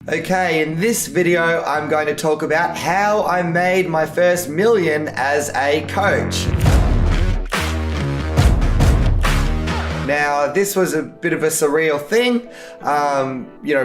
Okay, in this video, I'm going to talk about how I made my first million as a coach. Now, this was a bit of a surreal thing,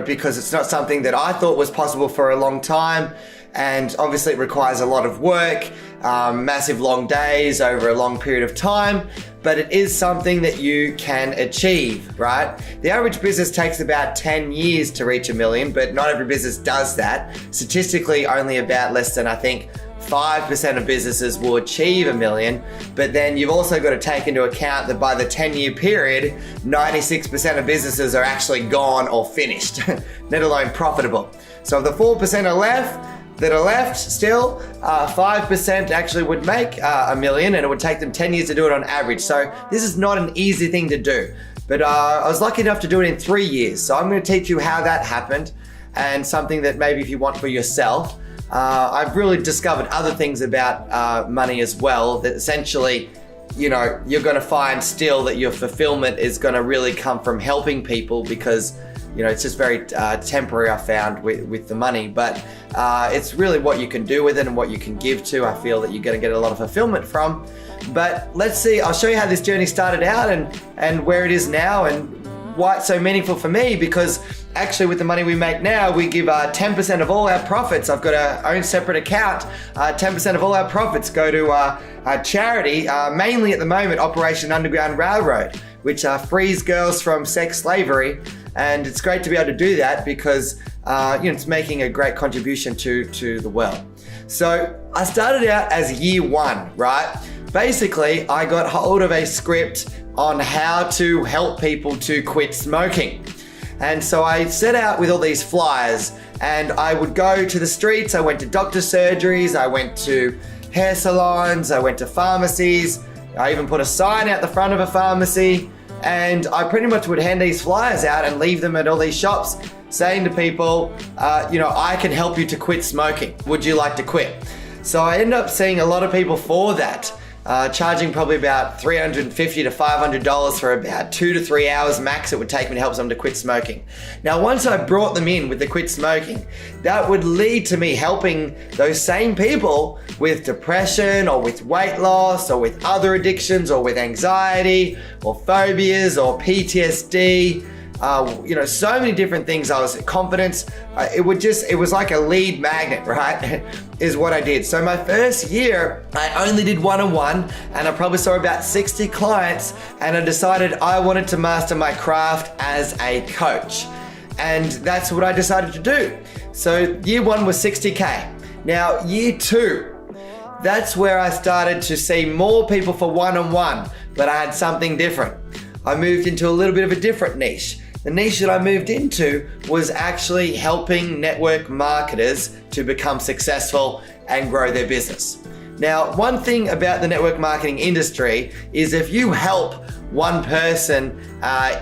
because it's not something that I thought was possible for a long time. And obviously it requires a lot of work, massive long days over a long period of time, but it is something that you can achieve, right? The average business takes about 10 years to reach a million, but not every business does that. Statistically, only about less than, I think, 5% of businesses will achieve a million, but then you've also got to take into account that by the 10-year period, 96% of businesses are actually gone or finished, let alone profitable. So if the 4% that are left still, 5% actually would make a million, and it would take them 10 years to do it on average. So this is not an easy thing to do, but I was lucky enough to do it in 3 years. So I'm going to teach you how that happened, and something that maybe if you want for yourself. I've really discovered other things about money as well, that essentially, you're going to find still that your fulfillment is going to really come from helping people, because it's just very temporary, I found, with the money, but it's really what you can do with it and what you can give to. I feel that you're going to get a lot of fulfillment from. But let's see, I'll show you how this journey started out and where it is now, and why it's so meaningful for me, because actually with the money we make now, we give 10% of all our profits. I've got our own separate account. 10% of all our profits go to a charity, mainly at the moment, Operation Underground Railroad, which frees girls from sex slavery. And it's great to be able to do that because it's making a great contribution to the world. So I started out as year one, right? Basically, I got hold of a script on how to help people to quit smoking. And so I set out with all these flyers, and I would go to the streets. I went to doctor surgeries, I went to hair salons, I went to pharmacies. I even put a sign out the front of a pharmacy, and I pretty much would hand these flyers out and leave them at all these shops, saying to people, I can help you to quit smoking. Would you like to quit? So I ended up seeing a lot of people for that. Charging probably about $350 to $500 for about 2 to 3 hours max it would take me to help someone to quit smoking. Now, once I brought them in with the quit smoking, that would lead to me helping those same people with depression or with weight loss or with other addictions or with anxiety or phobias or PTSD. So many different things. I was confidence. It was like a lead magnet, right? Is what I did. So my first year, I only did one-on-one, and I probably saw about 60 clients, and I decided I wanted to master my craft as a coach. And that's what I decided to do. So year one was 60K. Now year two, that's where I started to see more people for one-on-one, but I had something different. I moved into a little bit of a different niche. The niche that I moved into was actually helping network marketers to become successful and grow their business. Now, one thing about the network marketing industry is if you help one person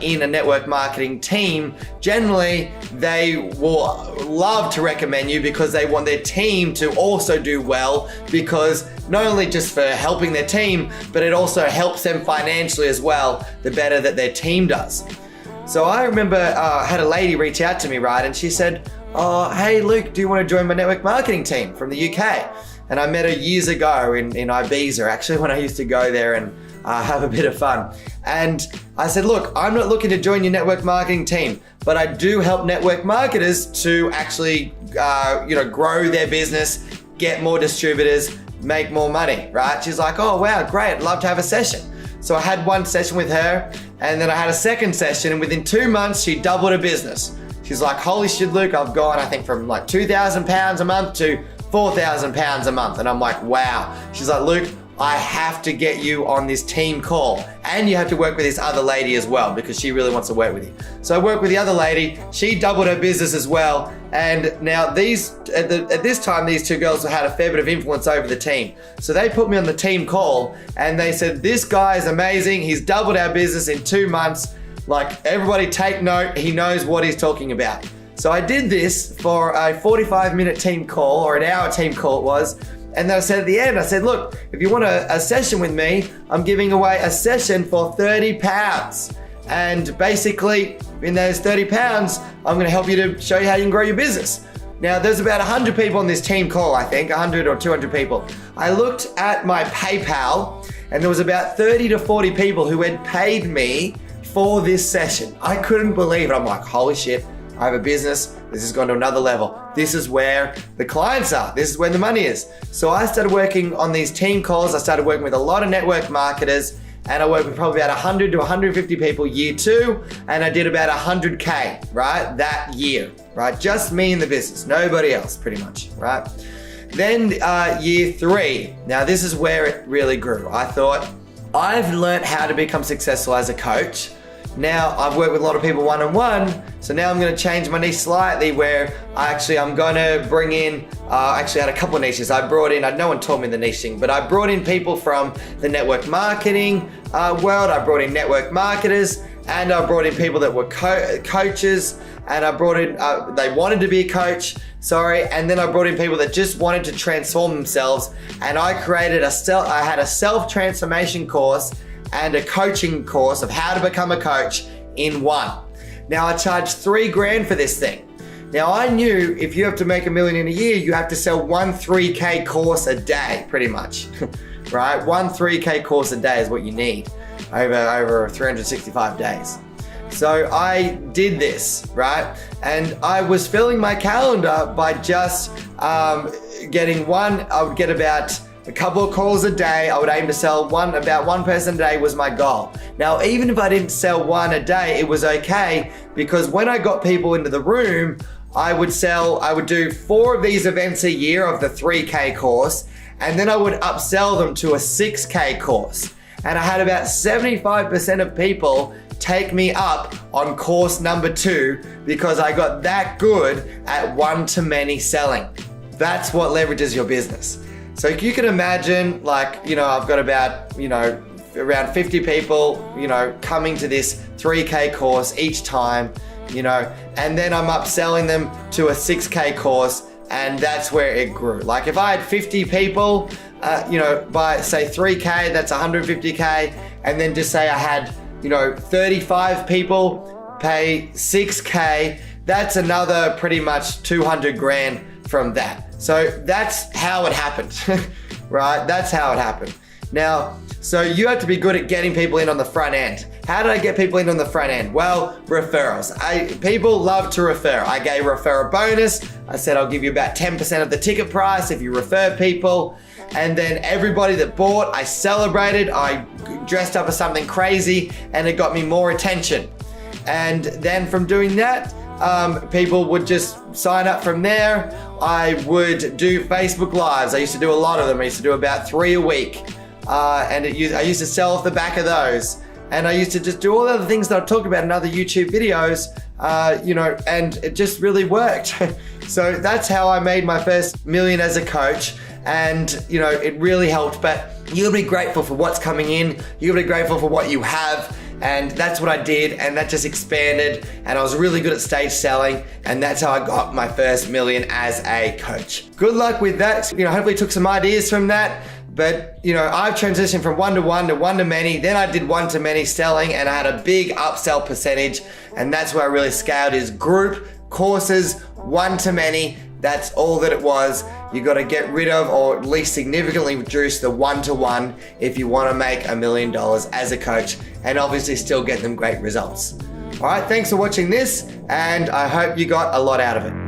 in a network marketing team, generally they will love to recommend you because they want their team to also do well, because not only just for helping their team, but it also helps them financially as well, the better that their team does. So I remember I had a lady reach out to me, right? And she said, hey Luke, do you want to join my network marketing team from the UK? And I met her years ago in Ibiza, actually, when I used to go there and have a bit of fun. And I said, look, I'm not looking to join your network marketing team, but I do help network marketers to actually, grow their business, get more distributors, make more money, right? She's like, oh, wow, great. I'd love to have a session. So I had one session with her, and then I had a second session, and within 2 months, she doubled her business. She's like, holy shit, Luke, I've gone, I think, from like £2,000 a month to £4,000 a month. And I'm like, wow. She's like, Luke, I have to get you on this team call, and you have to work with this other lady as well, because she really wants to work with you. So I worked with the other lady. She doubled her business as well. And now at this time, these two girls had a fair bit of influence over the team. So they put me on the team call, and they said, this guy is amazing. He's doubled our business in 2 months. Like, everybody take note. He knows what he's talking about. So I did this for a 45-minute team call, or an hour team call it was. And then I said at the end, I said, look, if you want a session with me, I'm giving away a session for £30. And basically, in those 30 pounds, I'm going to help you to show you how you can grow your business. Now, there's about 100 people on this team call, I think, 100 or 200 people. I looked at my PayPal, and there was about 30 to 40 people who had paid me for this session. I couldn't believe it. I'm like, holy shit, I have a business. This has gone to another level. This is where the clients are. This is where the money is. So I started working on these team calls. I started working with a lot of network marketers, and I worked with probably about 100 to 150 people year 2, and I did about 100K, right, that year, right? Just me in the business, nobody else pretty much, right? Then year 3, now this is where it really grew. I thought, I've learned how to become successful as a coach. Now I've worked with a lot of people one-on-one, so now I'm going to change my niche slightly where I'm going to bring in, actually I had a couple of niches. I brought in, no one taught me the niche thing, but I brought in people from the network marketing world. I brought in network marketers, and I brought in people that were coaches, and I brought in, they wanted to be a coach, and then I brought in people that just wanted to transform themselves, and I created I had a self-transformation course and a coaching course of how to become a coach in one. Now I charged $3,000 for this thing. Now I knew if you have to make $1 million in a year, you have to sell one 3K course a day, pretty much, right? One 3K course a day is what you need over 365 days. So I did this, right? And I was filling my calendar by just getting one. I would get about a couple of calls a day. I would aim to sell about one person a day was my goal. Now, even if I didn't sell one a day, it was okay, because when I got people into the room, I would do 4 of these events a year of the 3K course, and then I would upsell them to a 6K course. And I had about 75% of people take me up on course number 2 because I got that good at one-to-many selling. That's what leverages your business. So you can imagine, I've got about, around 50 people, coming to this 3K course each time, and then I'm upselling them to a 6K course, and that's where it grew. Like if I had 50 people, by say 3K, that's 150K, and then just say I had, 35 people pay 6K, that's another pretty much 200 grand from that. So that's how it happened, right? That's how it happened. Now, so you have to be good at getting people in on the front end. How did I get people in on the front end? Well, referrals. People love to refer. I gave a referral bonus. I said I'll give you about 10% of the ticket price if you refer people. And then everybody that bought, I celebrated. I dressed up as something crazy, and it got me more attention. And then from doing that, people would just sign up from there. I would do Facebook Lives. I used to do a lot of them. I used to do about 3 a week. I used to sell off the back of those. And I used to just do all the other things that I've talked about in other YouTube videos, and it just really worked. So that's how I made my first $1 million as a coach. And, it really helped. But you gotta be grateful for what's coming in. You gotta be grateful for what you have. And that's what I did, and that just expanded, and I was really good at stage selling, and that's how I got my first $1 million as a coach. Good luck with that. Hopefully took some ideas from that, but I've transitioned from one-to-one to one-to-many, then I did one-to-many selling, and I had a big upsell percentage, and that's where I really scaled is group courses, one-to-many. That's all that it was. You got to get rid of, or at least significantly reduce, the one-to-one if you want to make $1 million as a coach, and obviously still get them great results. All right, thanks for watching this, and I hope you got a lot out of it.